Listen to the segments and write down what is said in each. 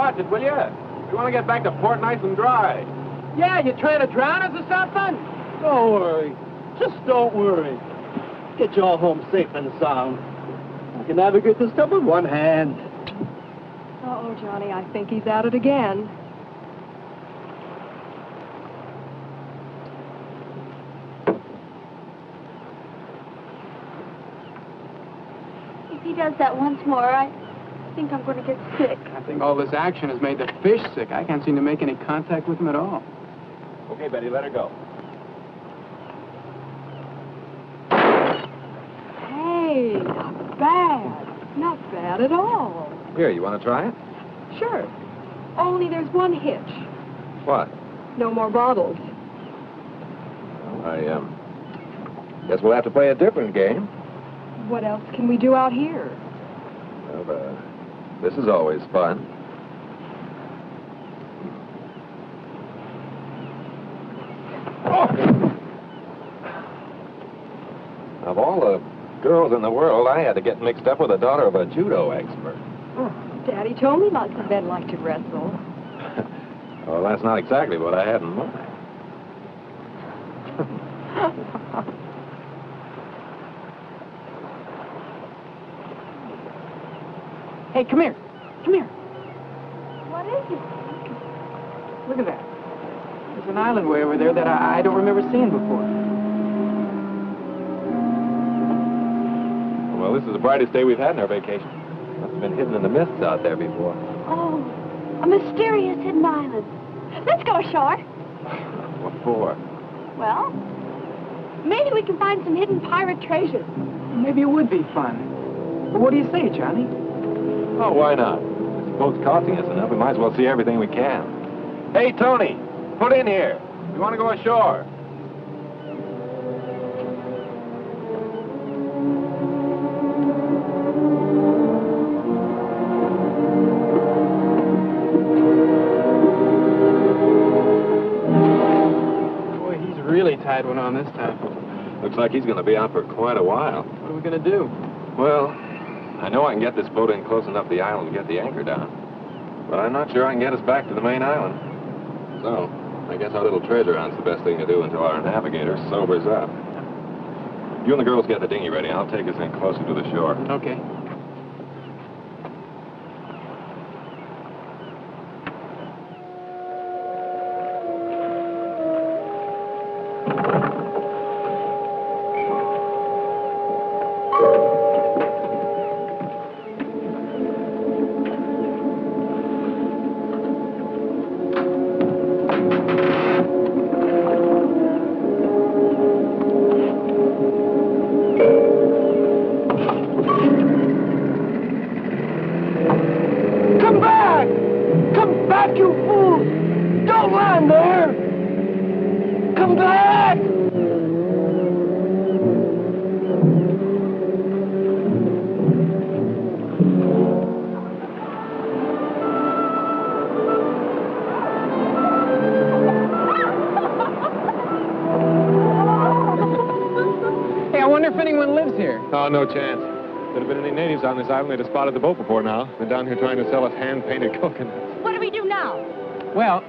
watch it, will you? We want to get back to port nice and dry. Yeah, you trying to drown us or something? Don't worry. Just don't worry. Get you all home safe and sound. I can navigate this stuff with one hand. Uh-oh, Johnny, I think he's at it again. If he does that once more, I think I'm going to get sick. I think all this action has made the fish sick. I can't seem to make any contact with them at all. Okay, Betty, let her go. Hey, not bad. Not bad at all. Here, you want to try it? Sure. Only there's one hitch. What? No more bottles. Well, I guess we'll have to play a different game. What else can we do out here? Well, this is always fun. Of all the girls in the world, I had to get mixed up with the daughter of a judo expert. Oh, Daddy told me lots of men like to wrestle. Well, that's not exactly what I had in mind. Hey, come here. Come here. What is it? Look at that. There's an island way over there that I don't remember seeing before. Well, this is the brightest day we've had in our vacation. Must have been hidden in the mists out there before. Oh, a mysterious hidden island. Let's go ashore. What for? Well, maybe we can find some hidden pirate treasure. Maybe it would be fun. But what do you say, Johnny? Oh, why not? This boat's costing us enough. We might as well see everything we can. Hey, Tony, put in here. We want to go ashore. Boy, he's really tied one on this time. Looks like he's going to be out for quite a while. What are we going to do? Well, I know I can get this boat in close enough to the island to get the anchor down. But I'm not sure I can get us back to the main island. So, I guess our little treasure hunt's the best thing to do until our navigator sobers up. You and the girls get the dinghy ready. I'll take us in closer to the shore. Okay. No chance. If there had been any natives on this island, they'd have spotted the boat before now. Been down here trying to sell us hand-painted coconuts. What do we do now? Well,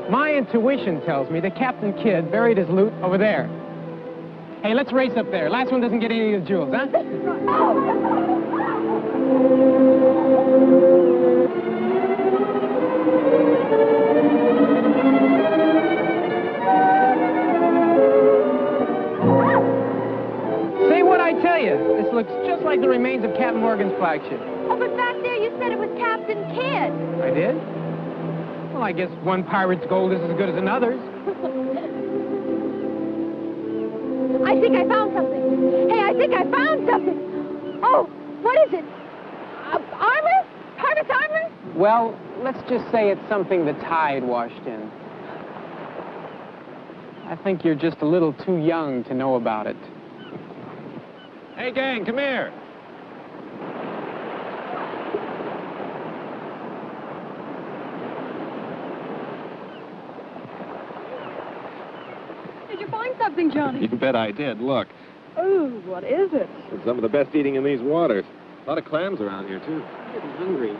my intuition tells me that Captain Kidd buried his loot over there. Hey, let's race up there. Last one doesn't get any of the jewels, huh? This looks just like the remains of Captain Morgan's flagship. Oh, but back there you said it was Captain Kidd. I did? Well, I guess one pirate's gold is as good as another's. I think I found something. Hey, I think I found something. Oh, what is it? Armor? Pirate's armor? Well, let's just say it's something the tide washed in. I think you're just a little too young to know about it. Hey, gang, come here. Did you find something, Johnny? You bet I did. Look. Oh, what is it? It's some of the best eating in these waters. A lot of clams around here, too. I'm getting hungry.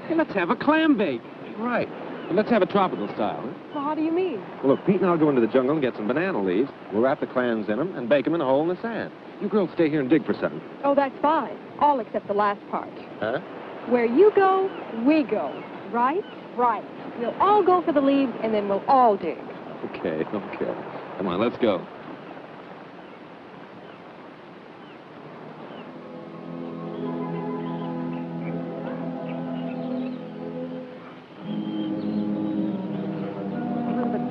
Hey, let's have a clam bake. Right. But let's have a tropical style. Huh? Well, how do you mean? Well, look, Pete and I'll go into the jungle and get some banana leaves. We'll wrap the clams in them and bake them in a hole in the sand. You girls stay here and dig for something. Oh, that's fine. All except the last part. Huh? Where you go, we go. Right? Right. We'll all go for the leaves, and then we'll all dig. Okay. Come on, let's go.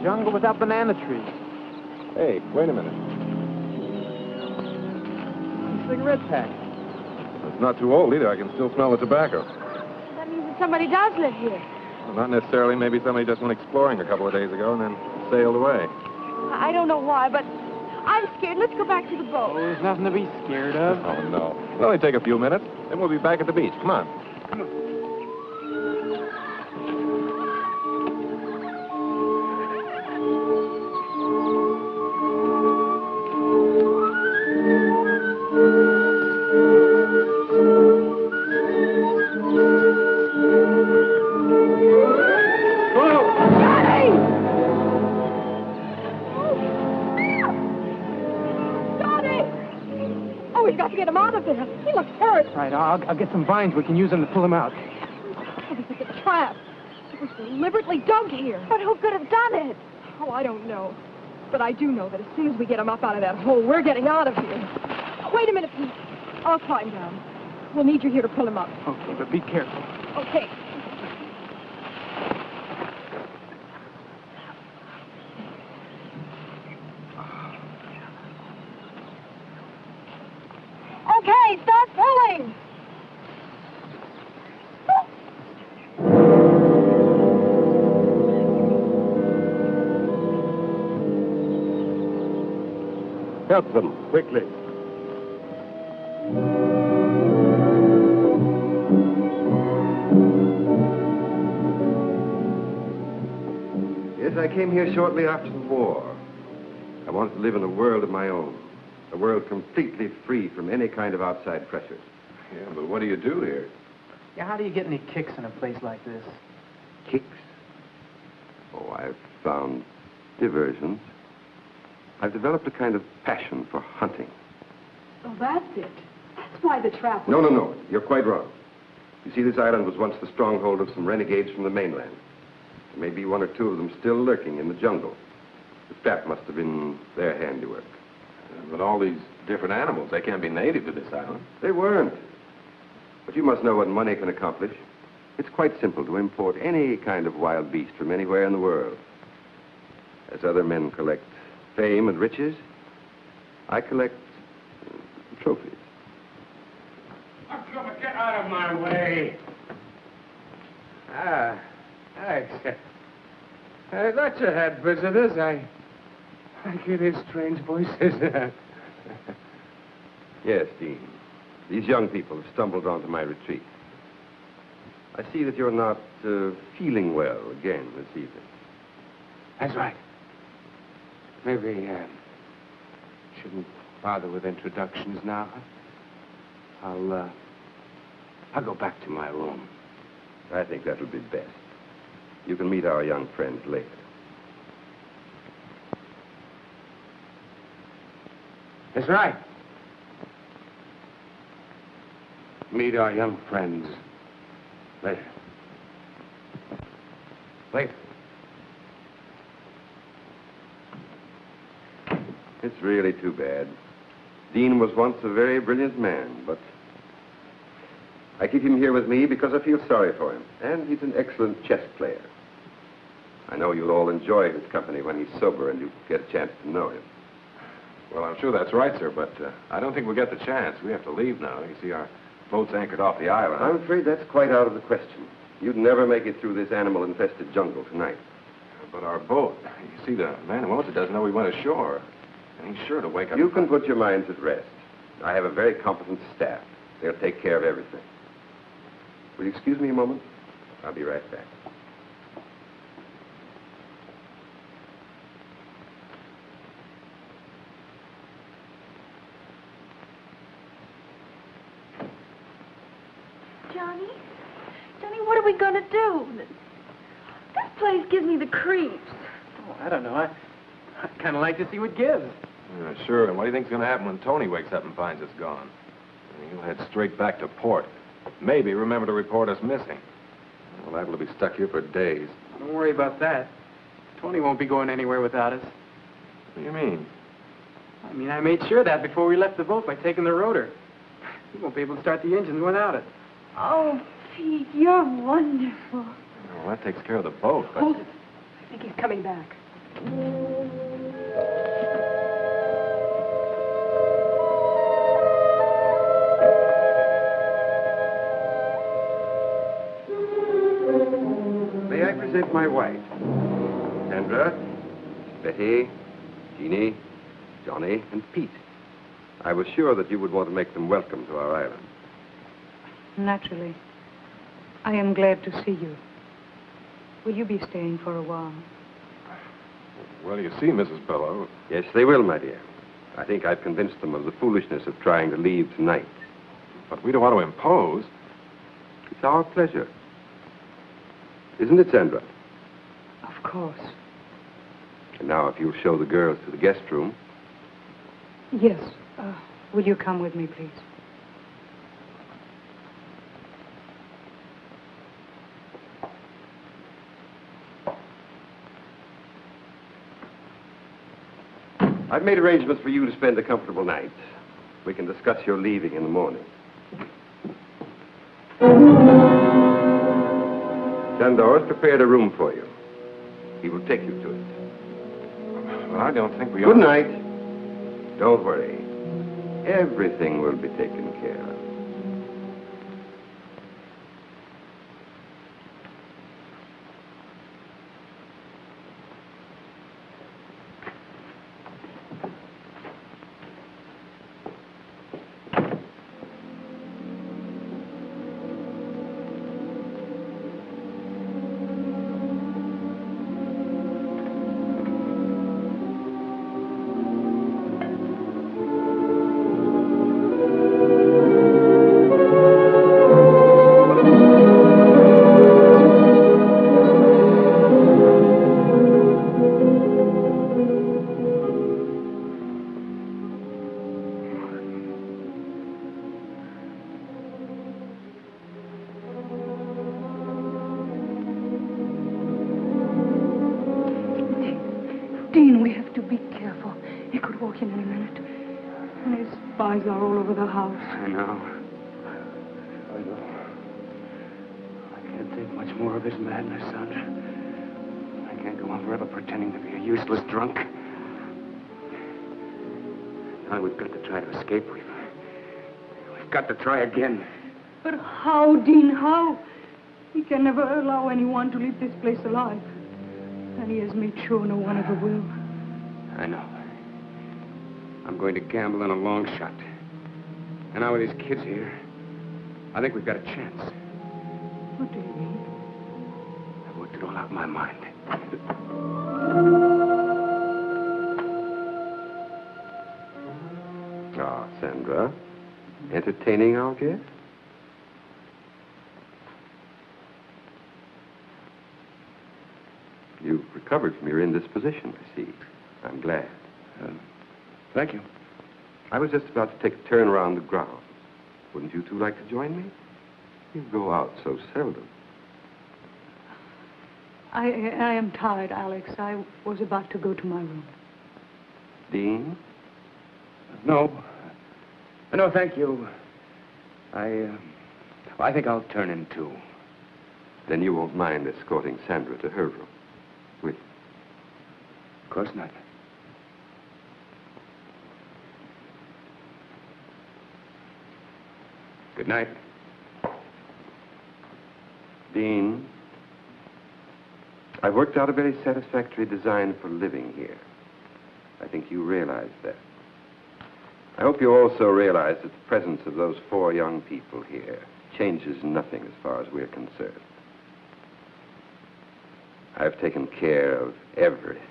Jungle without banana trees. Hey, wait a minute. Cigarette pack. It's not too old either. I can still smell the tobacco. That means that somebody does live here. Well, not necessarily. Maybe somebody just went exploring a couple of days ago and then sailed away. I don't know why, but I'm scared. Let's go back to the boat. Oh, there's nothing to be scared of. Oh, no. It'll only take a few minutes, then we'll be back at the beach. Come on. Right, I'll get some vines. We can use them to pull him out. Oh, this is a trap. It was deliberately dug here. But who could have done it? Oh, I don't know. But I do know that as soon as we get him up out of that hole, we're getting out of here. Wait a minute, Pete. I'll climb down. We'll need you here to pull him up. Okay, but be careful. Okay. Okay, start pulling. Help them, quickly. Yes, I came here shortly after the war. I wanted to live in a world of my own. A world completely free from any kind of outside pressures. Yeah, but what do you do here? Yeah, how do you get any kicks in a place like this? Kicks? Oh, I've found diversions. I've developed a kind of passion for hunting. Oh, that's it. That's why the trap was... No. You're quite wrong. You see, this island was once the stronghold of some renegades from the mainland. There may be one or two of them still lurking in the jungle. The trap must have been their handiwork. But all these different animals, they can't be native to this island. They weren't. But you must know what money can accomplish. It's quite simple to import any kind of wild beast from anywhere in the world. As other men collect fame and riches, I collect trophies. Get out of my way. I thought you had visitors. I hear these strange voices. Yes, Dean. These young people have stumbled onto my retreat. I see that you're not feeling well again this evening. That's right. Maybe shouldn't bother with introductions now. I'll go back to my room. I think that'll be best. You can meet our young friends later. That's right. Meet our young friends later. Later. It's really too bad. Dean was once a very brilliant man, but I keep him here with me because I feel sorry for him. And he's an excellent chess player. I know you'll all enjoy his company when he's sober and you get a chance to know him. Well, I'm sure that's right, sir, but I don't think we'll get the chance. We have to leave now. You see, our boat's anchored off the island. I'm afraid that's quite out of the question. You'd never make it through this animal-infested jungle tonight. But our boat, you see, the man who owns it doesn't know we went ashore. And he's sure to wake up... You can put your minds at rest. I have a very competent staff. They'll take care of everything. Will you excuse me a moment? I'll be right back. Johnny, What are we going to do? This place gives me the creeps. Oh, I don't know. I'd kind of like to see what gives. Yeah, sure. And what do you think's going to happen when Tony wakes up and finds us gone? He'll head straight back to port. Maybe remember to report us missing. We're liable to be stuck here for days. Don't worry about that. Tony won't be going anywhere without us. What do you mean? I mean, I made sure of that before we left the boat by taking the rotor. He won't be able to start the engines without it. Oh, Pete, you're wonderful. Well, that takes care of the boat, but... Hold it. I think he's coming back. May I present my wife? Sandra, Betty, Jeanne, Johnny, and Pete. I was sure that you would want to make them welcome to our island. Naturally. I am glad to see you. Will you be staying for a while? Well, you see, Mrs. Balleau. Yes, they will, my dear. I think I've convinced them of the foolishness of trying to leave tonight. But we don't want to impose. It's our pleasure. Isn't it, Sandra? Of course. And now, if you'll show the girls to the guest room. Yes. Will you come with me, please? I've made arrangements for you to spend a comfortable night. We can discuss your leaving in the morning. Sandor's prepared a room for you. He will take you to it. Well, I don't think we Good ought... night. Don't worry. Everything will be taken care of. Spies are all over the house. I know. I can't take much more of his madness, Sandra. I can't go on forever pretending to be a useless drunk. Now we've got to try to escape. We've got to try again. But how, Dean, how? He can never allow anyone to leave this place alive. And he has made sure no one ever will. I know. I'm going to gamble on a long shot. And now with these kids here, I think we've got a chance. What do you mean? I've worked it all out in my mind. Ah, Sandra. Entertaining our guest? You've recovered from your indisposition, I see. I'm glad. Thank you. I was just about to take a turn around the grounds. Wouldn't you two like to join me? You go out so seldom. I am tired, Alex. I was about to go to my room. Dean? No. No, thank you. I think I'll turn in, too. Then you won't mind escorting Sandra to her room, will you? Of course not. Good night. Dean, I've worked out a very satisfactory design for living here. I think you realize that. I hope you also realize that the presence of those 4 young people here changes nothing as far as we're concerned. I've taken care of everything.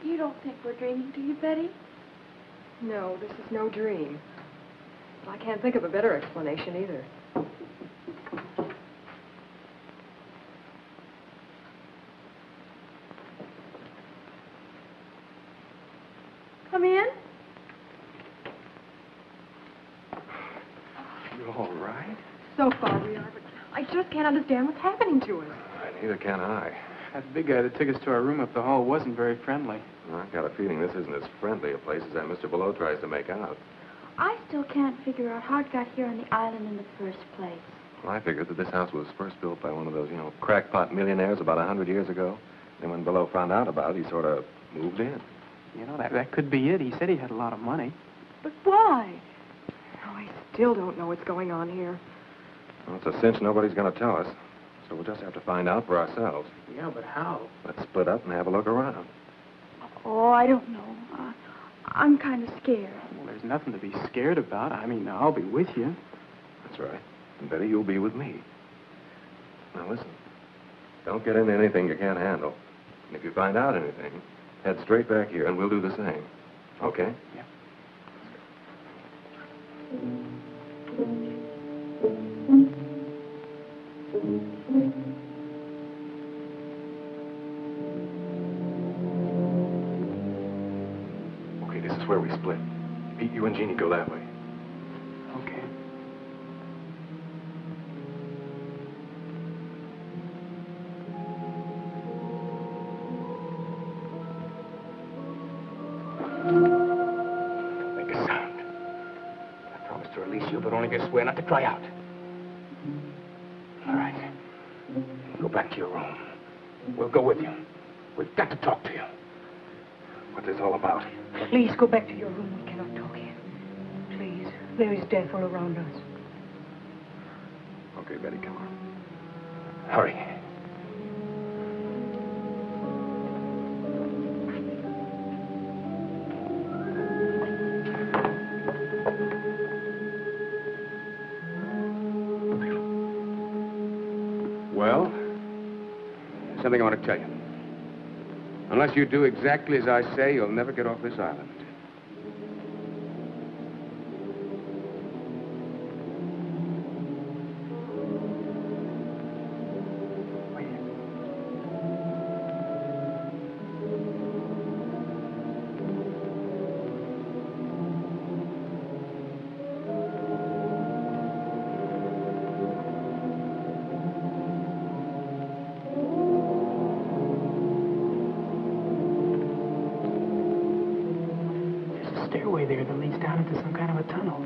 You don't think we're dreaming, do you, Betty? No, this is no dream. But I can't think of a better explanation either. Come in. You all right? So far we are, but I just can't understand what's happening to us. Neither can I. That big guy that took us to our room up the hall wasn't very friendly. Well, I've got a feeling this isn't as friendly a place as that Mr. Balleau tries to make out. I still can't figure out how it got here on the island in the first place. Well, I figured that this house was first built by one of those, crackpot millionaires about 100 years ago. Then when Balleau found out about it, he sort of moved in. You know, that could be it. He said he had a lot of money. But why? Oh, I still don't know what's going on here. Well, it's a cinch nobody's going to tell us. So we'll just have to find out for ourselves. Yeah, but how? Let's split up and have a look around. Oh, I don't know. I'm kind of scared. Well, there's nothing to be scared about. I mean, I'll be with you. That's right. And Betty, you'll be with me. Now, listen. Don't get into anything you can't handle. And if you find out anything, head straight back here, and we'll do the same. Okay? Yeah. Okay, this is where we split. Pete, you and Jeannie go that way. Okay. Make a sound. I promise to release you, but only if you swear not to cry out. All right. Go back to your room. We'll go with you. We've got to talk to you. What's this all about? Please go back to your room. We cannot talk here. Please. There is death all around us. Okay, Betty, come on. Hurry. Well, there's something I want to tell you. Unless you do exactly as I say, you'll never get off this island. Stairway there that leads down into some kind of a tunnel.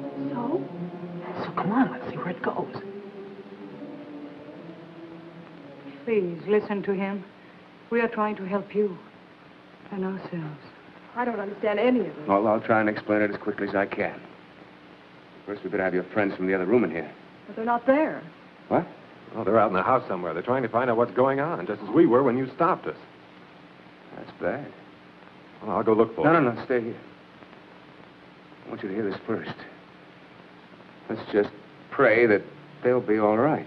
So come on, let's see where it goes. Please, listen to him. We are trying to help you and ourselves. I don't understand any of it. Well, I'll try and explain it as quickly as I can. First, we better have your friends from the other room in here. But they're not there. What? Oh, they're out in the house somewhere. They're trying to find out what's going on, just as we were when you stopped us. That's bad. Well, I'll go look for them. No, stay here. I want you to hear this first. Let's just pray that they'll be all right.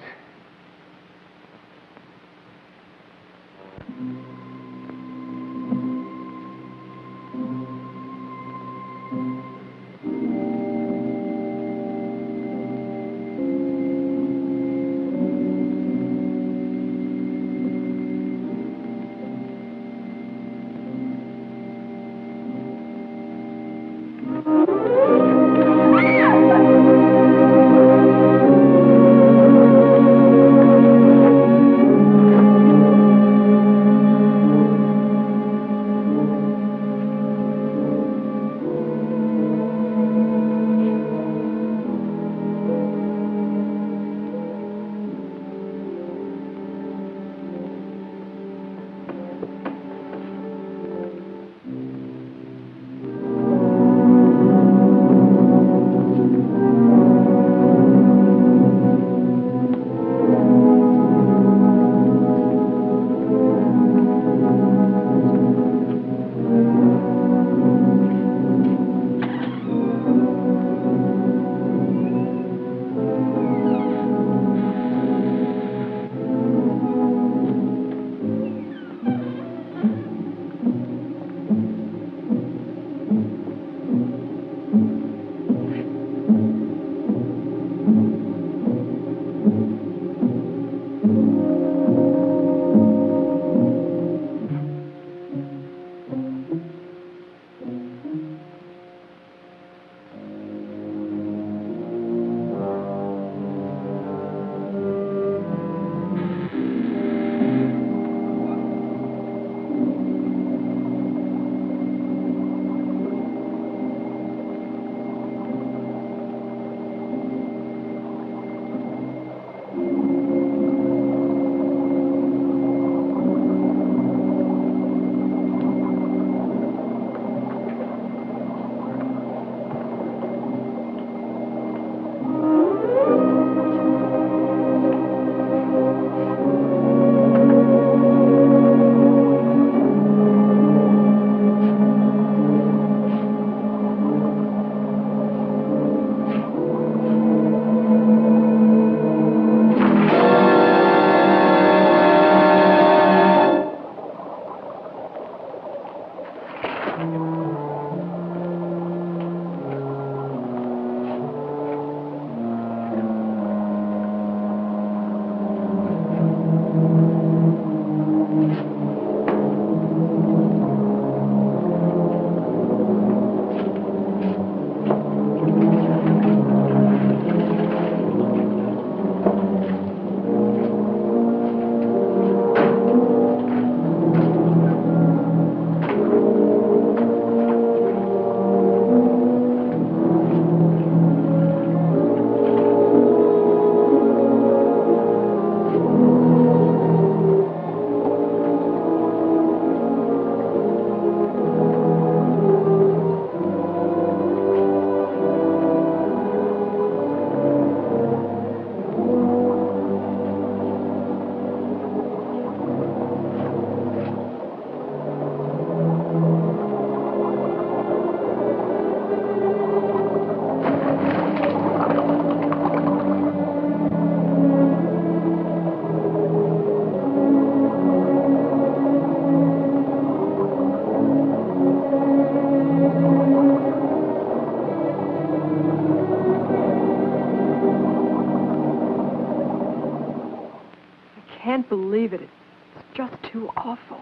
can't believe it. It's just too awful.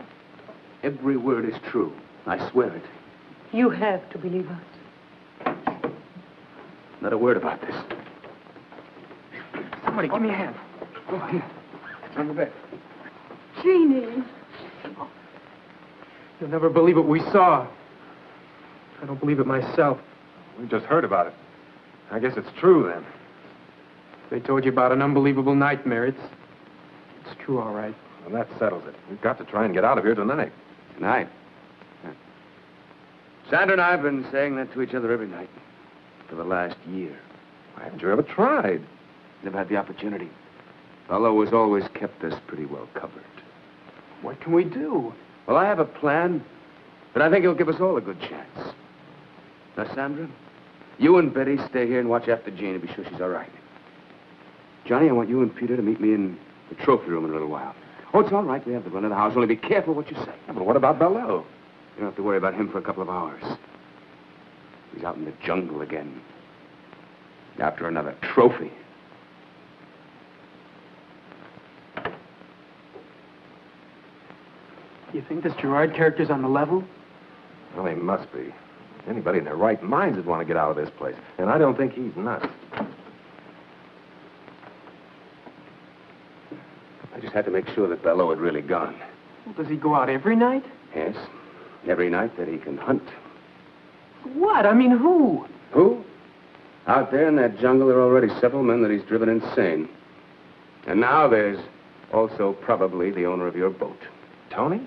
Every word is true. I swear it. You have to believe us. Not a word about this. Somebody, give me a hand. Oh, here. It's on the bed. Jeannie. You'll never believe what we saw. I don't believe it myself. We just heard about it. I guess it's true, then. They told you about an unbelievable nightmare. It's true, all right. Well, that settles it. We've got to try and get out of here tonight. Tonight? Yeah. Sandra and I have been saying that to each other every night for the last year. Why haven't you ever tried? Never had the opportunity. Balleau has always kept us pretty well covered. What can we do? Well, I have a plan, but I think it'll give us all a good chance. Now, Sandra, you and Betty stay here and watch after Jeanne and be sure she's all right. Johnny, I want you and Peter to meet me in the trophy room in a little while. Oh, it's all right. We have the run of the house. Only be careful what you say. Yeah, but what about Balleau? You don't have to worry about him for a couple of hours. He's out in the jungle again. After another trophy. You think this Gerard character's on the level? Well, he must be. Anybody in their right minds would want to get out of this place. And I don't think he's nuts. I just had to make sure that Balleau had really gone. Well, does he go out every night? Yes. Every night that he can hunt. What? I mean, who? Who? Out there in that jungle, there are already several men that he's driven insane. And now there's also probably the owner of your boat. Tony?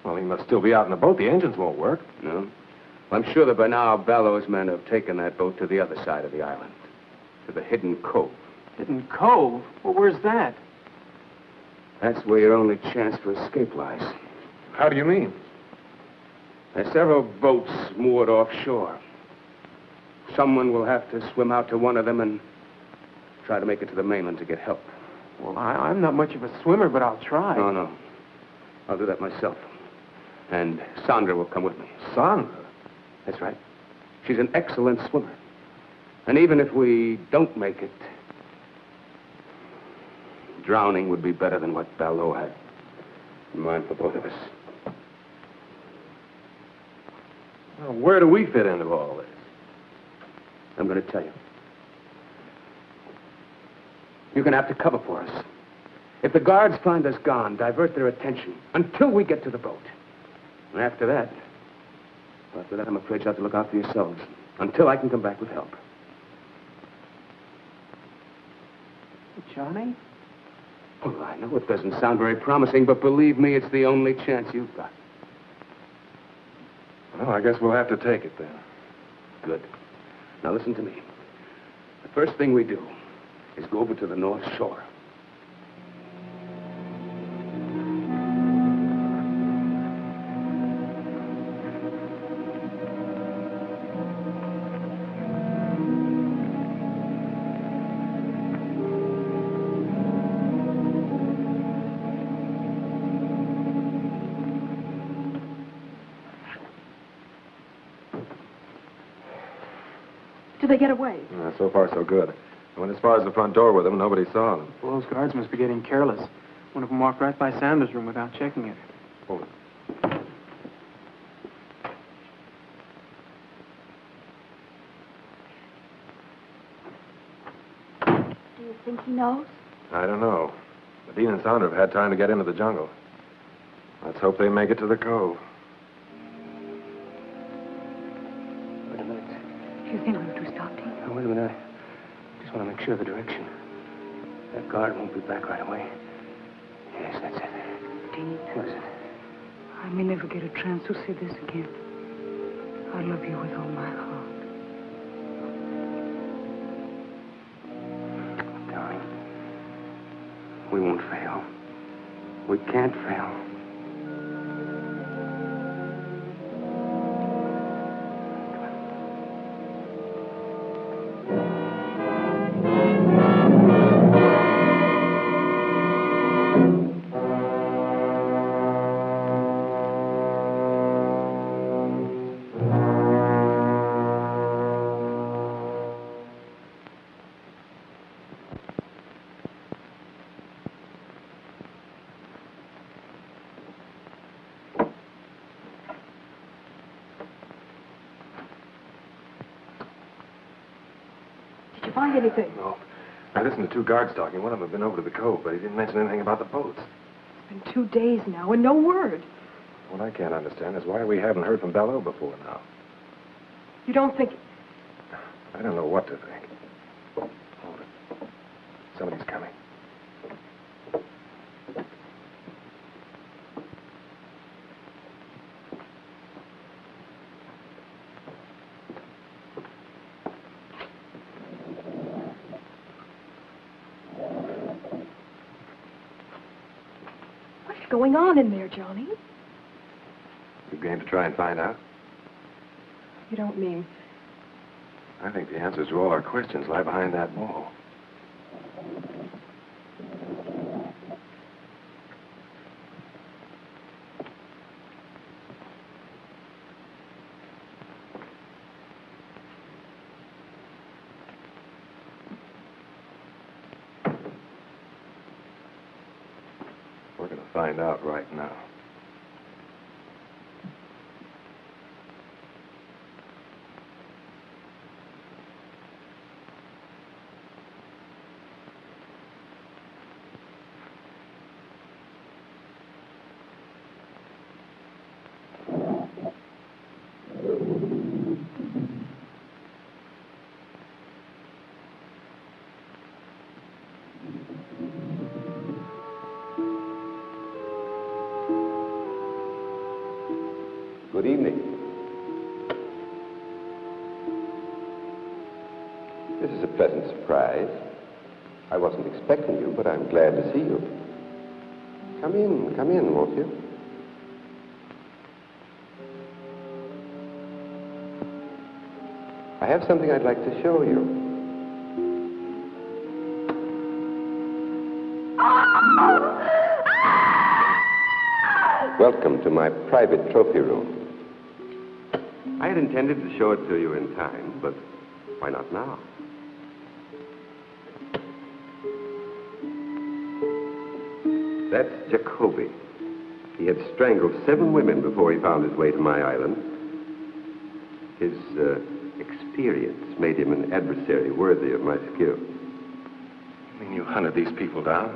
Well, he must still be out in the boat. The engines won't work. No? Well, I'm sure that by now Balleau's men have taken that boat to the other side of the island. To the hidden cove. Hidden cove? Well, where's that? That's where your only chance for escape lies. How do you mean? There's several boats moored offshore. Someone will have to swim out to one of them and try to make it to the mainland to get help. Well, I'm not much of a swimmer, but I'll try. No. I'll do that myself. And Sandra will come with me. Sandra? That's right. She's an excellent swimmer. And even if we don't make it, drowning would be better than what Balleau had in mind for both of us. Well, where do we fit into all this? I'm going to tell you. You're going to have to cover for us. If the guards find us gone, divert their attention until we get to the boat. And after that, I'm afraid you'll have to look out for yourselves until I can come back with help. Johnny? Well, I know it doesn't sound very promising, but believe me, it's the only chance you've got. Well, I guess we'll have to take it then. Good. Now listen to me. The first thing we do is go over to the North Shore. Did they get away? So far, so good. I went as far as the front door with them. Nobody saw them. Well, those guards must be getting careless. One of them walked right by Sanders' room without checking it. Hold it. Do you think he knows? I don't know. But Dean and Sandra have had time to get into the jungle. Let's hope they make it to the cove. Wait a minute. Do you think we ought to stop him? Oh, wait a minute. I just want to make sure of the direction. That guard won't be back right away. Yes, that's it. Dean, What is it? I may never get a chance to say this again. I love you with all my heart. Darling, we won't fail. We can't fail. find anything. No. I listened to two guards talking. One of them had been over to the cove, but he didn't mention anything about the boats. It's been 2 days now and no word. What I can't understand is why we haven't heard from Balleau before now. You don't think... I don't know what to think. Hold it. Somebody's coming. What's going on in there, Johnny? You game to try and find out? You don't mean... I think the answers to all our questions lie behind that wall. We're going to find out right now. Good evening. This is a pleasant surprise. I wasn't expecting you, but I'm glad to see you. Come in, won't you? I have something I'd like to show you. Welcome to my private trophy room. I had intended to show it to you in time, but why not now? That's Jacoby. He had strangled 7 women before he found his way to my island. His experience made him an adversary worthy of my skill. You mean you hunted these people down,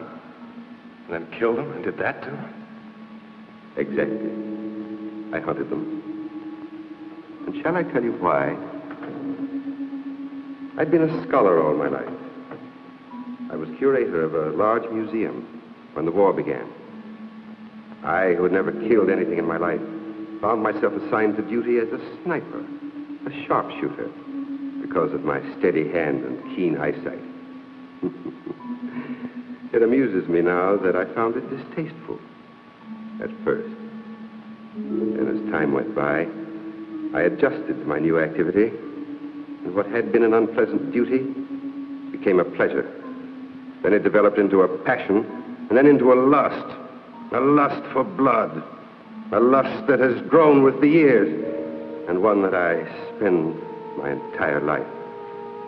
and then killed them, and did that to them? Exactly. I hunted them. And shall I tell you why? I'd been a scholar all my life. I was curator of a large museum when the war began. I, who had never killed anything in my life, found myself assigned to duty as a sniper, a sharpshooter, because of my steady hand and keen eyesight. It amuses me now that I found it distasteful at first. And as time went by, I adjusted to my new activity, and what had been an unpleasant duty became a pleasure. Then it developed into a passion, and then into a lust for blood, a lust that has grown with the years, and one that I spend my entire life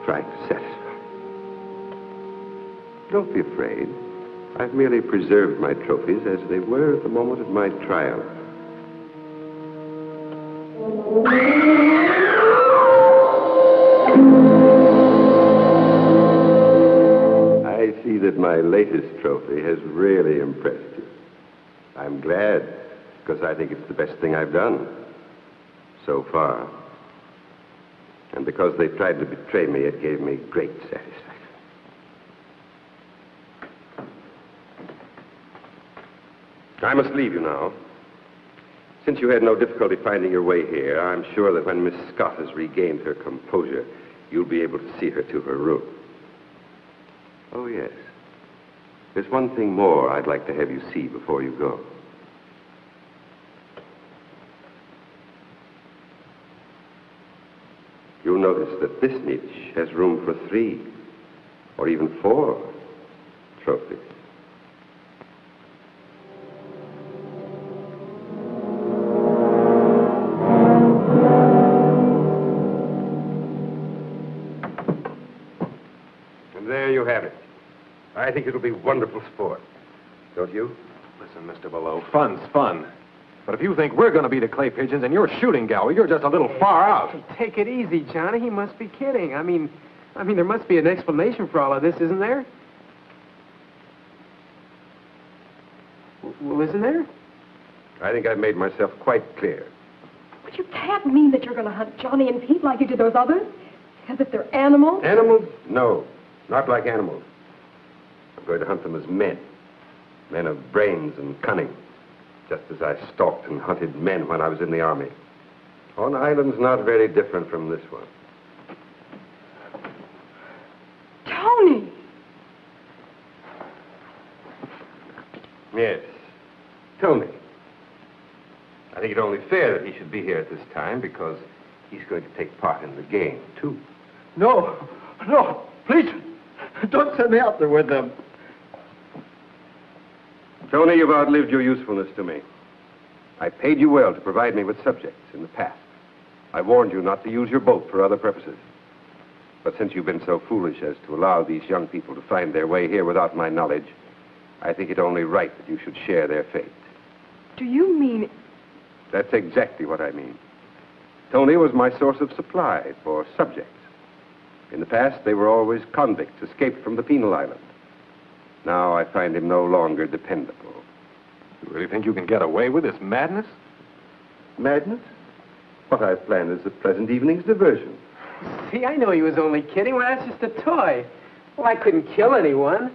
trying to satisfy. Don't be afraid. I've merely preserved my trophies as they were at the moment of my trial. I see that my latest trophy has really impressed you. I'm glad, because I think it's the best thing I've done so far. And because they tried to betray me, it gave me great satisfaction. I must leave you now. Since you had no difficulty finding your way here, I'm sure that when Miss Scott has regained her composure, you'll be able to see her to her room. Oh, yes. There's one thing more I'd like to have you see before you go. You'll notice that this niche has room for 3 or even 4 trophies. There you have it. I think it'll be wonderful sport. Don't you? Listen, Mr. Balleau, fun's fun. But if you think we're going to be the clay pigeons and you're shooting Garwood, you're just a little far out. Hey, take it easy, Johnny. He must be kidding. I mean, I mean, there must be an explanation for all of this, isn't there? Well, isn't there? I think I've made myself quite clear. But you can't mean that you're going to hunt Johnny and Pete like you did those others? As if they're animals? Animals? No, not like animals. I'm going to hunt them as men. Men of brains and cunning. Just as I stalked and hunted men when I was in the army. On islands not very different from this one. Tony! Yes, Tony. I think it only fair that he should be here at this time because he's going to take part in the game, too. No, please, don't send me out there with them. Tony, you've outlived your usefulness to me. I paid you well to provide me with subjects in the past. I warned you not to use your boat for other purposes. But since you've been so foolish as to allow these young people to find their way here without my knowledge, I think it only right that you should share their fate. Do you mean... That's exactly what I mean. Tony was my source of supply for subjects. In the past, they were always convicts escaped from the penal island. Now I find him no longer dependable. You really think you can get away with this madness? Madness? What I've planned is a pleasant evening's diversion. See, I know he was only kidding. Well, that's just a toy. Well, I couldn't kill anyone.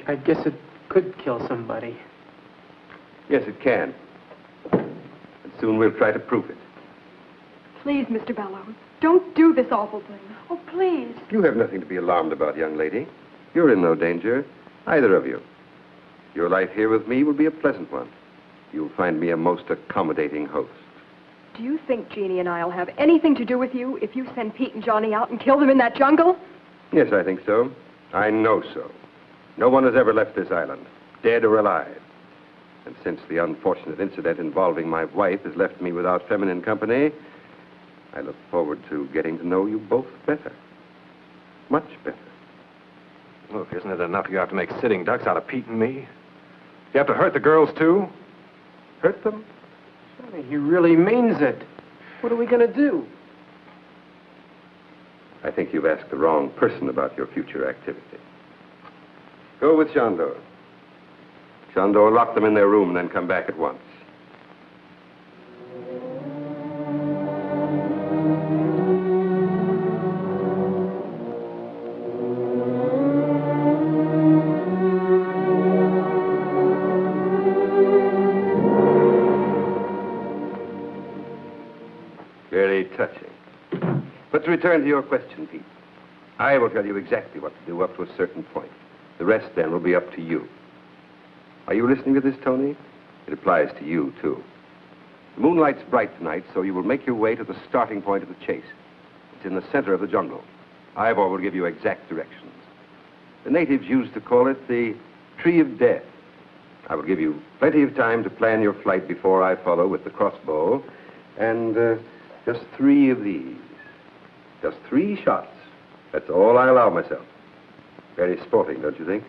I guess it could kill somebody. Yes, it can. And soon we'll try to prove it. Please, Mr. Balleau, don't do this awful thing. Oh, please. You have nothing to be alarmed about, young lady. You're in no danger, either of you. Your life here with me will be a pleasant one. You'll find me a most accommodating host. Do you think Jeannie and I'll have anything to do with you if you send Pete and Johnny out and kill them in that jungle? Yes, I think so. I know so. No one has ever left this island, dead or alive. And since the unfortunate incident involving my wife has left me without feminine company, I look forward to getting to know you both better. Much better. Look, isn't it enough you have to make sitting ducks out of Pete and me? You have to hurt the girls, too? Hurt them? Johnny, he really means it. What are we going to do? I think you've asked the wrong person about your future activity. Go with Joan Lora. Joan Lora, lock them in their room and then come back at once. Very touching. But to return to your question, Pete, I will tell you exactly what to do up to a certain point. The rest, then, will be up to you. Are you listening to this, Tony? It applies to you, too. The moonlight's bright tonight, so you will make your way to the starting point of the chase. It's in the center of the jungle. Ivor will give you exact directions. The natives used to call it the Tree of Death. I will give you plenty of time to plan your flight before I follow with the crossbow. And just 3 of these. Just 3 shots. That's all I allow myself. Very sporting, don't you think?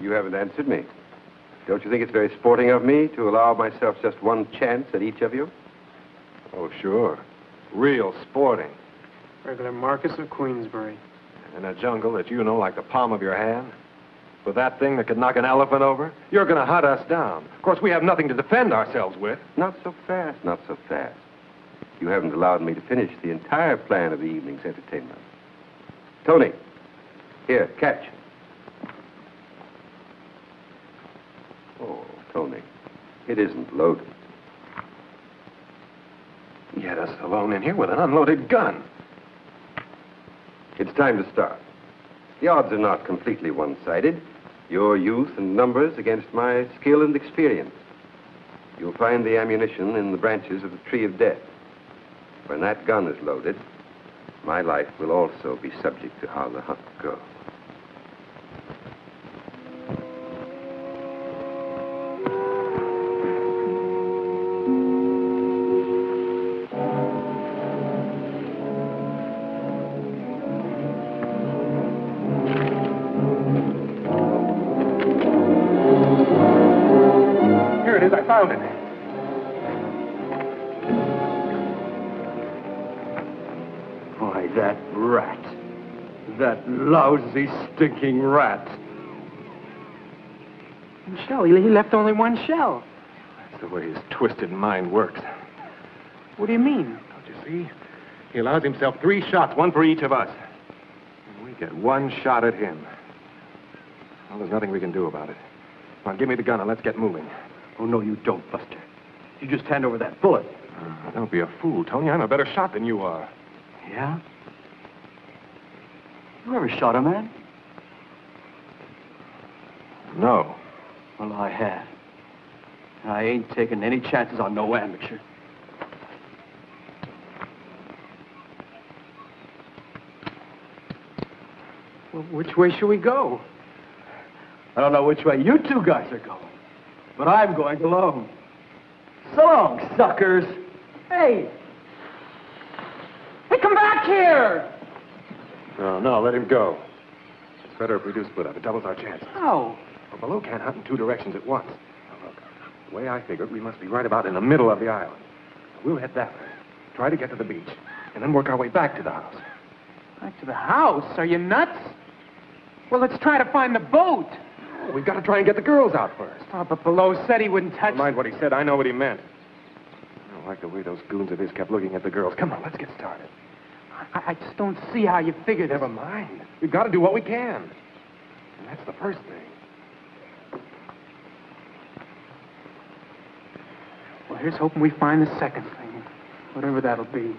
You haven't answered me. Don't you think it's very sporting of me to allow myself just 1 chance at each of you? Oh, sure. Real sporting. Regular Marquis of Queensbury. In a jungle that you know like the palm of your hand? With that thing that could knock an elephant over? You're going to hunt us down. Of course, we have nothing to defend ourselves with. Not so fast, not so fast. You haven't allowed me to finish the entire plan of the evening's entertainment. Tony, here, catch. Oh, Tony, it isn't loaded. He had us alone in here with an unloaded gun. It's time to start. The odds are not completely one-sided. Your youth and numbers against my skill and experience. You'll find the ammunition in the branches of the Tree of Death. When that gun is loaded, my life will also be subject to how the hunt goes. found it. Why, that rat. That lousy, stinking rat. Shell. He left only one shell. That's the way his twisted mind works. What do you mean? Don't you see? He allows himself 3 shots, 1 for each of us. And we get 1 shot at him. Well, there's nothing we can do about it. Come on, give me the gun and let's get moving. Oh, no, you don't, Buster. You just hand over that bullet. Don't be a fool, Tony. I'm a better shot than you are. Yeah? You ever shot a man? No. Well, I have. And I ain't taking any chances on no amateur. Well, which way should we go? I don't know which way you 2 guys are going, but I'm going alone. So long, suckers. Hey! Hey, come back here! No, let him go. It's better if we do split up. It doubles our chances. How? Well, Balleau can't hunt in 2 directions at once. Now, look, the way I figured, we must be right about in the middle of the island. We'll head that way, try to get to the beach, and then work our way back to the house. Back to the house? Are you nuts? Well, let's try to find the boat. Oh, we've got to try and get the girls out first. Oh, but Balleau said he wouldn't touch... Never mind what he said. I know what he meant. I don't like the way those goons of his kept looking at the girls. Come on, let's get started. I just don't see how you figure this. Never mind. We've got to do what we can. And that's the first thing. Well, here's hoping we find the second thing, whatever that'll be.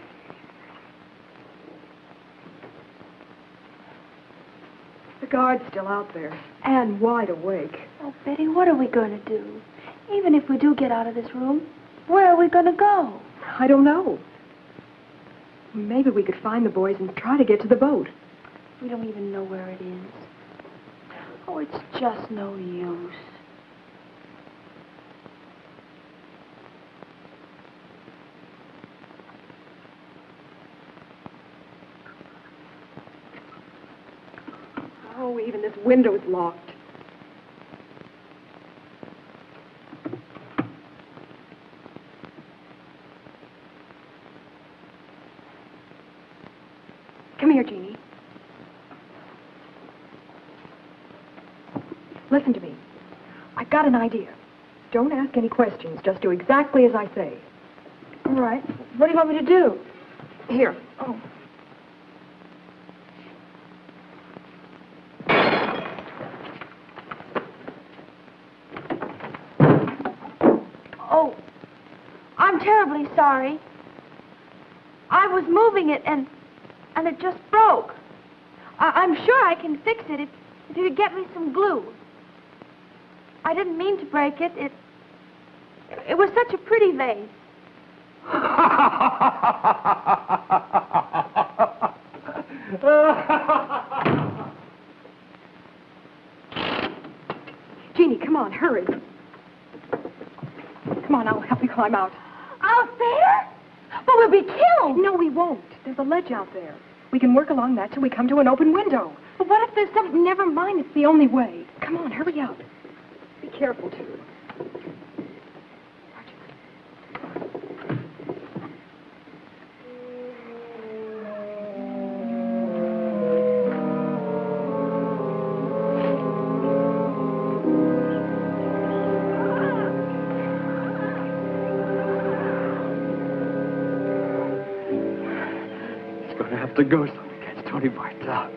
The guard's still out there, and wide awake. Oh, Betty, what are we going to do? Even if we do get out of this room, where are we going to go? I don't know. Maybe we could find the boys and try to get to the boat. We don't even know where it is. Oh, it's just no use. Oh, even this window's locked. Come here, Jeannie. Listen to me. I've got an idea. Don't ask any questions. Just do exactly as I say. All right. What do you want me to do? Here. Oh. Oh, I'm terribly sorry. I was moving it and it just broke. I'm sure I can fix it if you could get me some glue. I didn't mean to break it. It was such a pretty vase. Jeannie, come on, hurry. Come on, I'll help you climb out. Out there? But we'll be killed. No, we won't. There's a ledge out there. We can work along that till we come to an open window. But what if there's something... Never mind, it's the only way. Come on, hurry up. Be careful, too. To go so we catch Tony Bartel.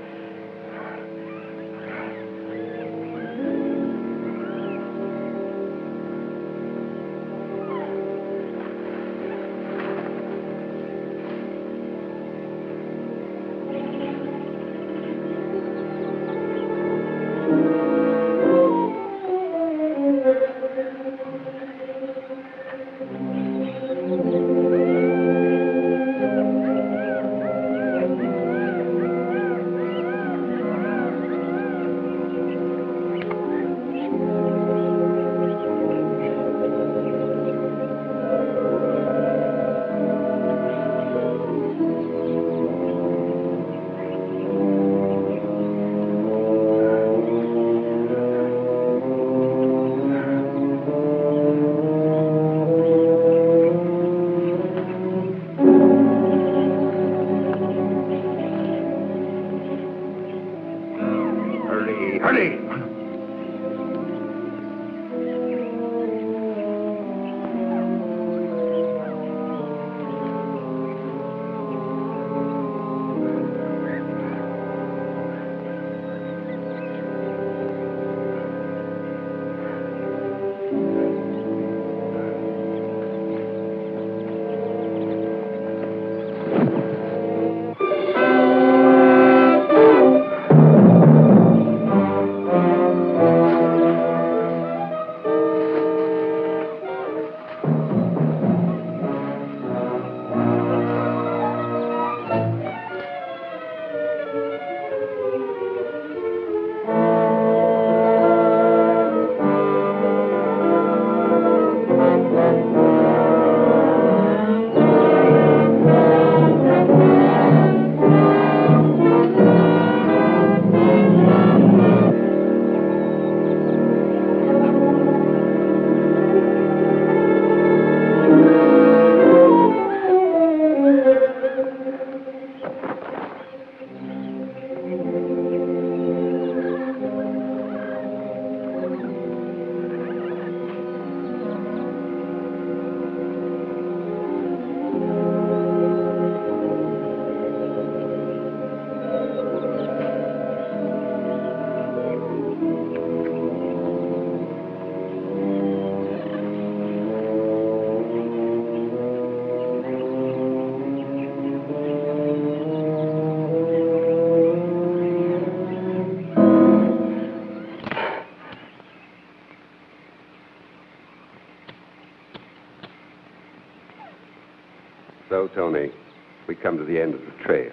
So, Tony, we come to the end of the trail.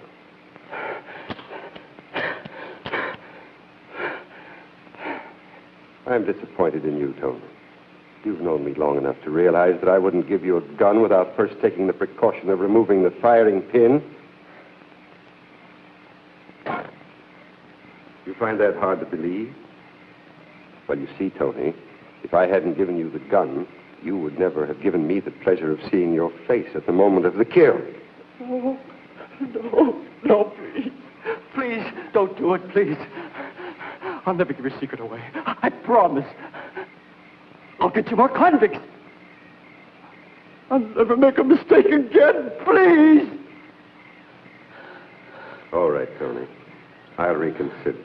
I'm disappointed in you, Tony. You've known me long enough to realize that I wouldn't give you a gun without first taking the precaution of removing the firing pin. You find that hard to believe? Well, you see, Tony, if I hadn't given you the gun, you would never have given me the pleasure of seeing your face at the moment of the kill. Oh, no, please. Please, don't do it, please. I'll never give your secret away. I promise. I'll get you more convicts. I'll never make a mistake again, please. All right, Tony. I'll reconsider.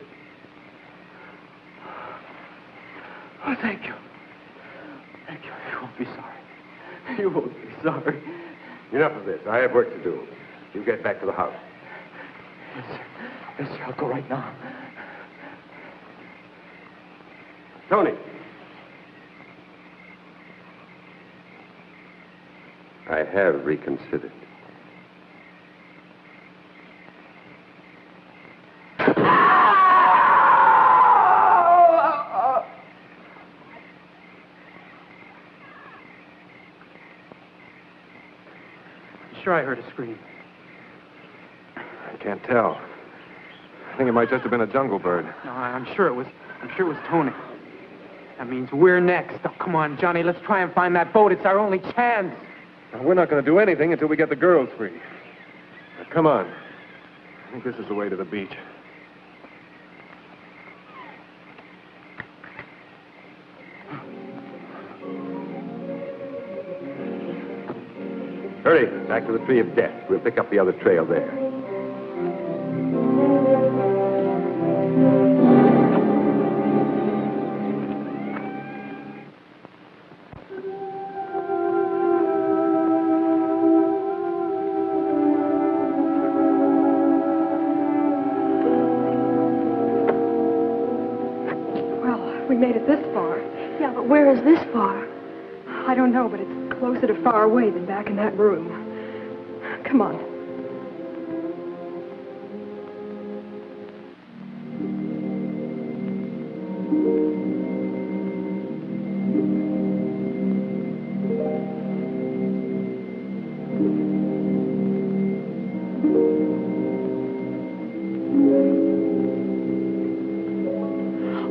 Oh, thank you. Thank you. You won't be sorry. You won't be sorry. Enough of this. I have work to do. You get back to the house. Yes, sir. Yes, sir. I'll go right now. Tony. I have reconsidered. Sure, I heard a scream. I can't tell. I think it might just have been a jungle bird. No, I'm sure it was Tony. That means we're next. Oh, come on, Johnny, let's try and find that boat. It's our only chance. Now, we're not going to do anything until we get the girls free. Now, come on. I think this is the way to the beach. Hurry, back to the Tree of Death. We'll pick up the other trail there. Well, we made it this far. Yeah, but where is this far? I don't know, but it's closer to far away than back in that room. Come on.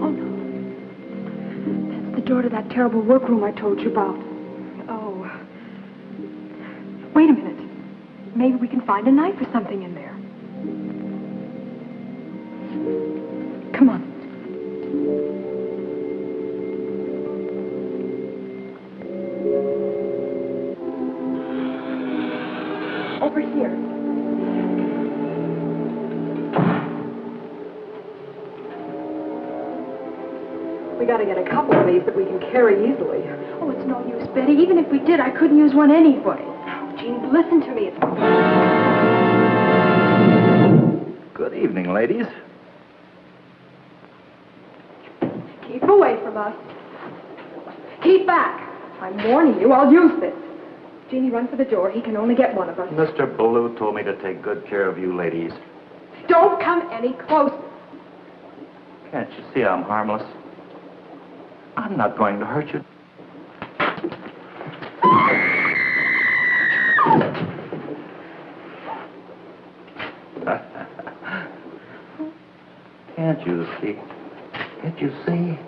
Oh, no. That's the door to that terrible workroom I told you about. Wait a minute. Maybe we can find a knife or something in there. Come on. Over here. We got to get a couple of these that we can carry easily. Oh, it's no use, Betty. Even if we did, I couldn't use one anyway. Jean, listen to me. Good evening, ladies. Keep away from us. Keep back. I'm warning you, I'll use this. Jeannie, run for the door. He can only get one of us. Mr. Balleau told me to take good care of you ladies. Don't come any closer. Can't you see I'm harmless? I'm not going to hurt you. Can't you see? Can't you see?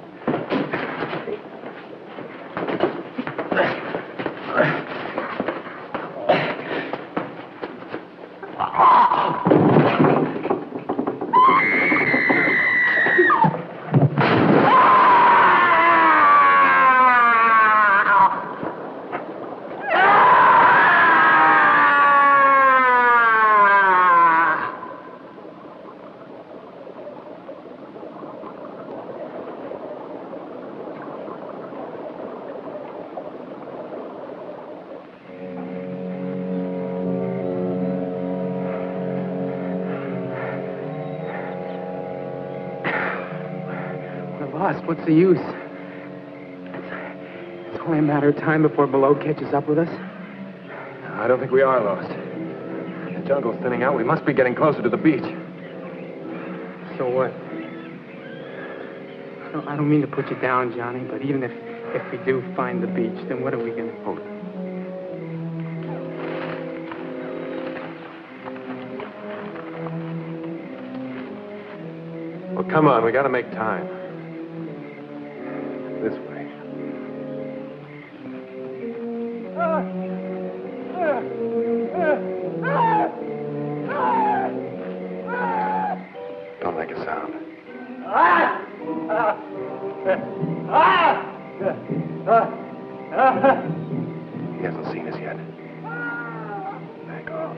What's the use? It's only a matter of time before Balleau catches up with us. I don't think we are lost. The jungle's thinning out. We must be getting closer to the beach. So what? I don't mean to put you down, Johnny, but even if we do find the beach, then what are we going to do? Well, come on. We got to make time. This way. Don't make a sound. He hasn't seen us yet. Back off.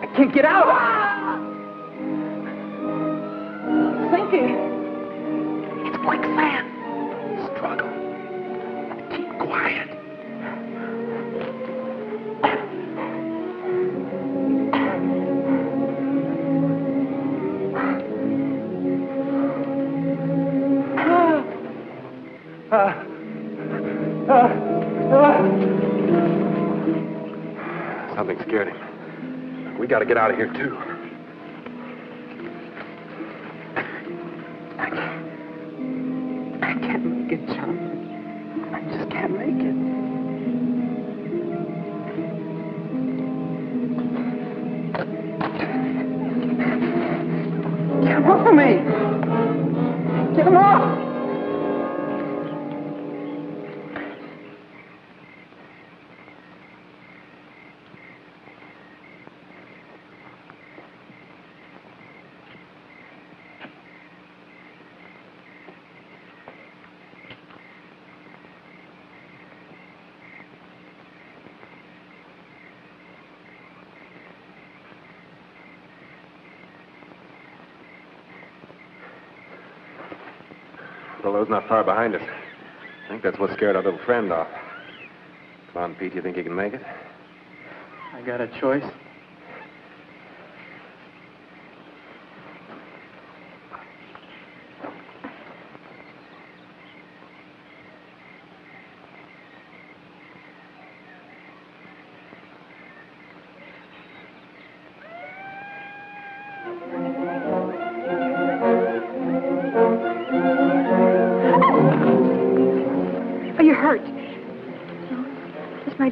I can't get out! Sinking! It's quicksand. Struggle. Keep quiet. Something scared him. We got to get out of here, too. I can't make it, John. I just can't make it. Get him off of me! Get him off! Balleau's not far behind us. I think that's what scared our little friend off. Come on, Pete, you think you can make it? I got a choice.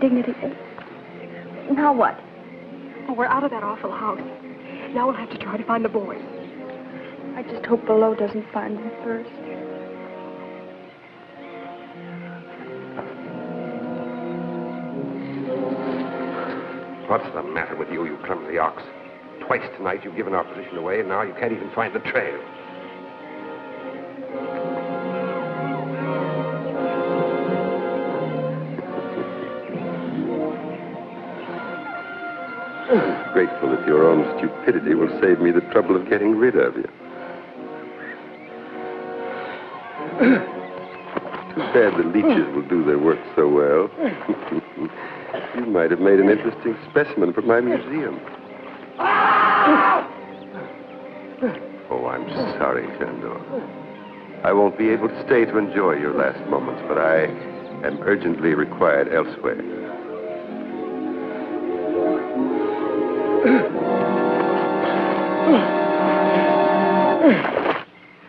Dignity. Now what? Oh, we're out of that awful house. Now we'll have to try to find the boys. I just hope Balleau doesn't find them first. What's the matter with you, you clumsy ox? Twice tonight you've given our position away, and now you can't even find the trail. I'm grateful that your own stupidity will save me the trouble of getting rid of you. Too bad the leeches will do their work so well. You might have made an interesting specimen for my museum. Oh, I'm sorry, Jeanne. I won't be able to stay to enjoy your last moments, but I am urgently required elsewhere.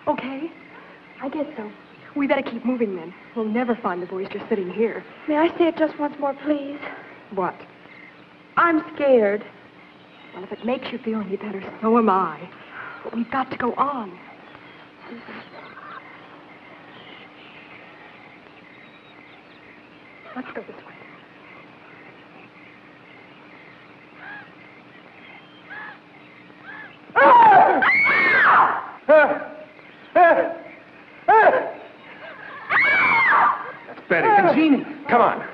Okay, I guess so. We better keep moving then. We'll never find the boys just sitting here. May I say it just once more, please? What? I'm scared. Well, if it makes you feel any better, so am I. But we've got to go on. Let's go this way. That's better. Jeanne, come on.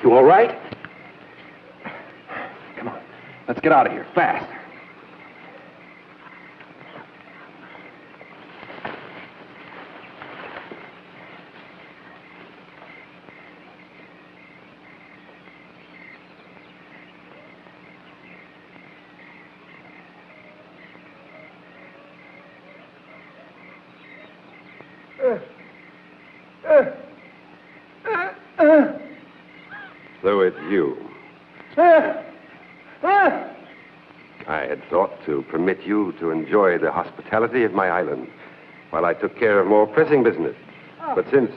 You all right? Come on. Let's get out of here, fast. So it's you. I had thought to permit you to enjoy the hospitality of my island while I took care of more pressing business. But since...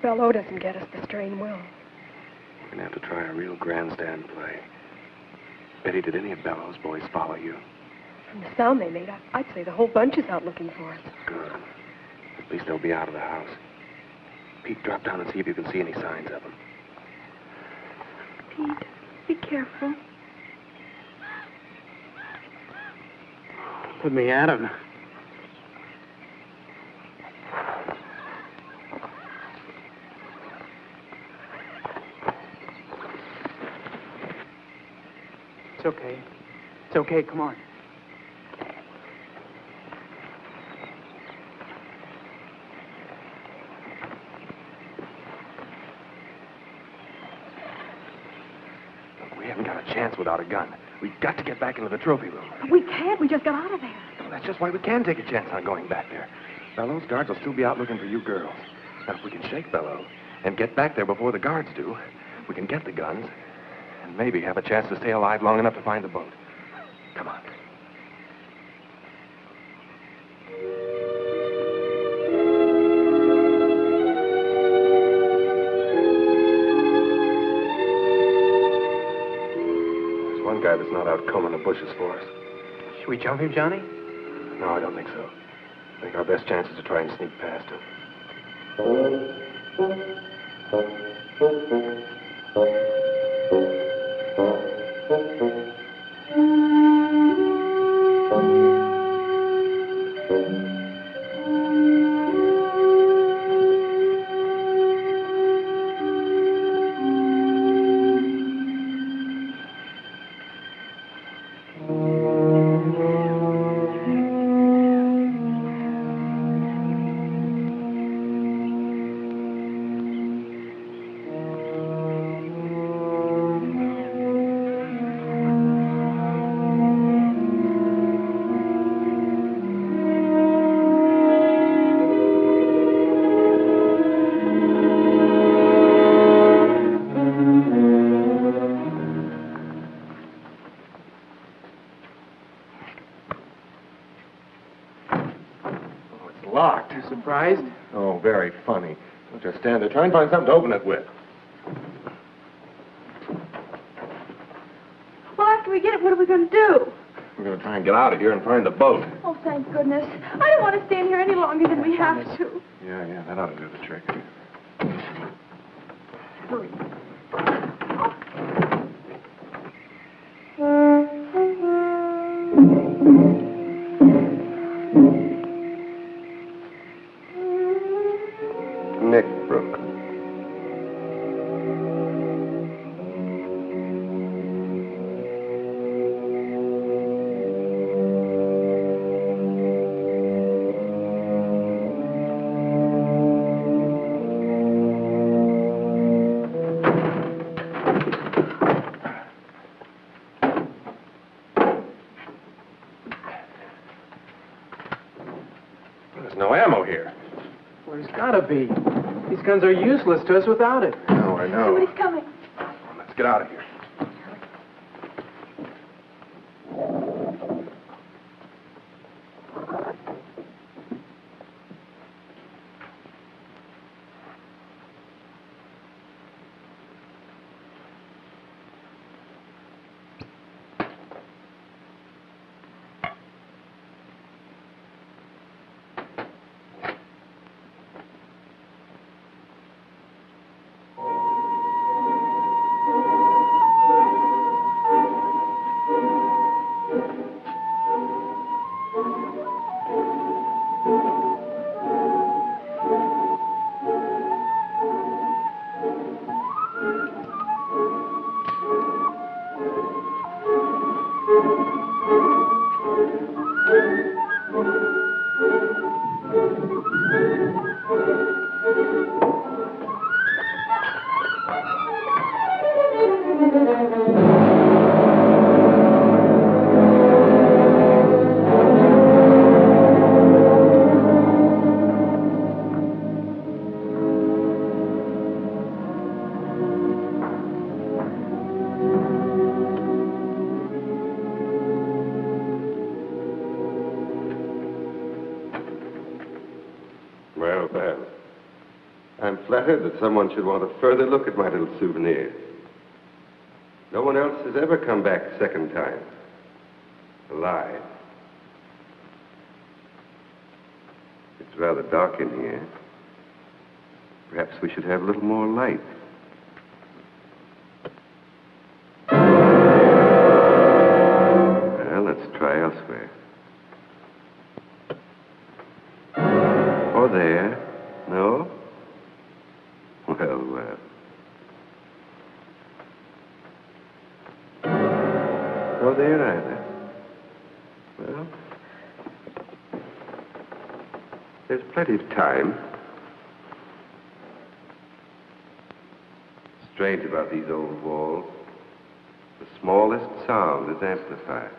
Balleau doesn't get us, the strain will. We're going to have to try a real grandstand play. Betty, did any of Balleau's boys follow you? From the sound they made, I'd say the whole bunch is out looking for us. Good. At least they'll be out of the house. Pete, drop down and see if you can see any signs of them. Pete, be careful. Put me out of them. It's okay. It's okay. Come on. Look, we haven't got a chance without a gun. We've got to get back into the trophy room. We can't. We just got out of there. Well, that's just why we can take a chance on going back there. Balleau's guards will still be out looking for you girls. Now, if we can shake Balleau and get back there before the guards do, we can get the guns And maybe have a chance to stay alive long enough to find the boat. Come on. There's one guy that's not out combing the bushes for us. Should we jump him, Johnny? No, I don't think so. I think our best chance is to try and sneak past him. Locked. You surprised? Oh, very funny. Don't just stand there. Try and find something to open it with. Well, after we get it, what are we going to do? We're going to try and get out of here and find the boat. Oh, thank goodness. I don't want to stay in here any longer than we have to. Yeah, that ought to do the trick. Hurry. Brooke. There's no ammo here. Well, there's got to be. These guns are useless to us without it. No, I know. Somebody's coming. Let's get out of here. I'm flattered that someone should want a further look at my little souvenir. No one else has ever come back a second time. Alive. It's rather dark in here. Perhaps we should have a little more light. Well, let's try elsewhere. Or there. No? Well. No there either. Well, there's plenty of time. Strange about these old walls. The smallest sound is amplified.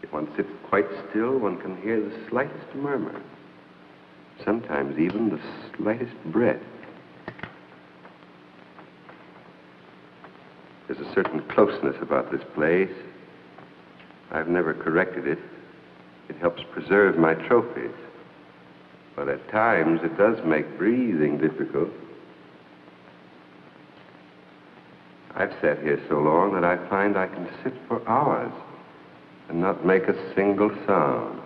If one sits quite still, one can hear the slightest murmur. Sometimes even the slightest breath. There's a certain closeness about this place. I've never corrected it. It helps preserve my trophies. But at times, it does make breathing difficult. I've sat here so long that I find I can sit for hours and not make a single sound.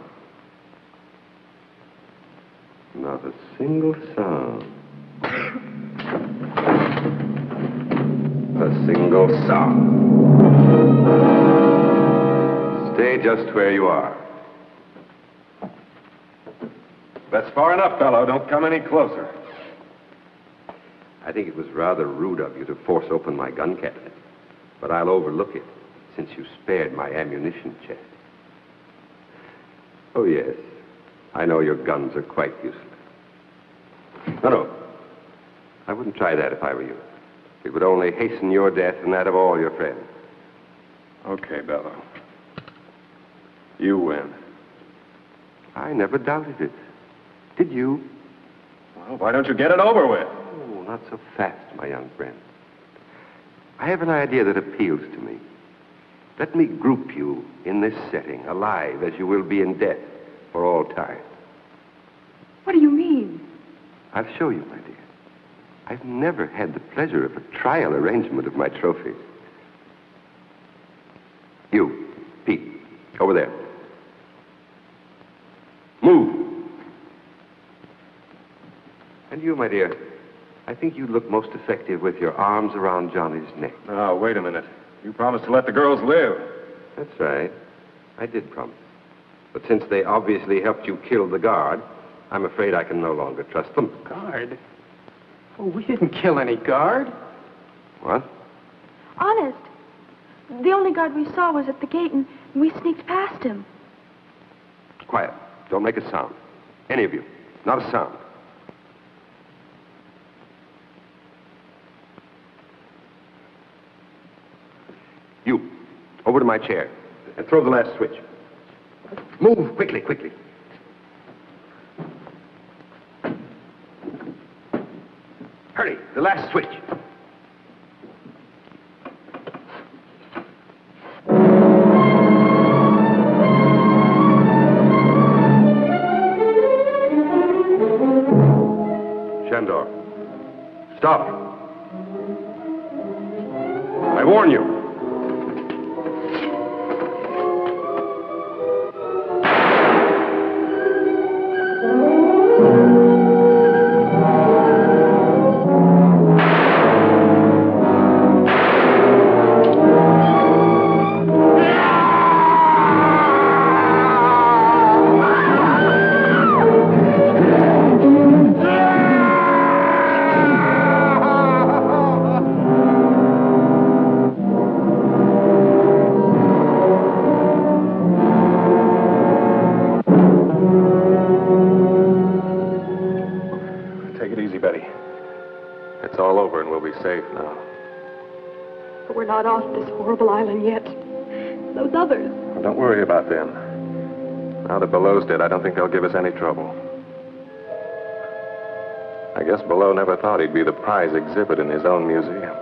Not a single sound. A single sound. Stay just where you are. That's far enough, Balleau. Don't come any closer. I think it was rather rude of you to force open my gun cabinet, but I'll overlook it since you spared my ammunition chest. Oh, yes. I know your guns are quite useless. No. I wouldn't try that if I were you. It would only hasten your death and that of all your friends. Okay, Balleau. You win. I never doubted it. Did you? Well, why don't you get it over with? Oh, not so fast, my young friend. I have an idea that appeals to me. Let me group you in this setting, alive as you will be in death for all time. What do you mean? I'll show you, my dear. I've never had the pleasure of a trial arrangement of my trophies. You, Pete, over there. Move. And you, my dear, I think you look most effective with your arms around Johnny's neck. Oh, wait a minute. You promised to let the girls live. That's right. I did promise. But since they obviously helped you kill the guard, I'm afraid I can no longer trust them. Guard? Oh, we didn't kill any guard. What? Honest. The only guard we saw was at the gate, and we sneaked past him. Quiet. Don't make a sound. Any of you. Not a sound. You, over to my chair, and throw the last switch. Move, quickly, quickly. Hurry, the last switch. Shandor, stop. I warn you. Not off this horrible island yet. Those others. Well, don't worry about them. Now that Balleau's dead, I don't think they'll give us any trouble. I guess Balleau never thought he'd be the prize exhibit in his own museum.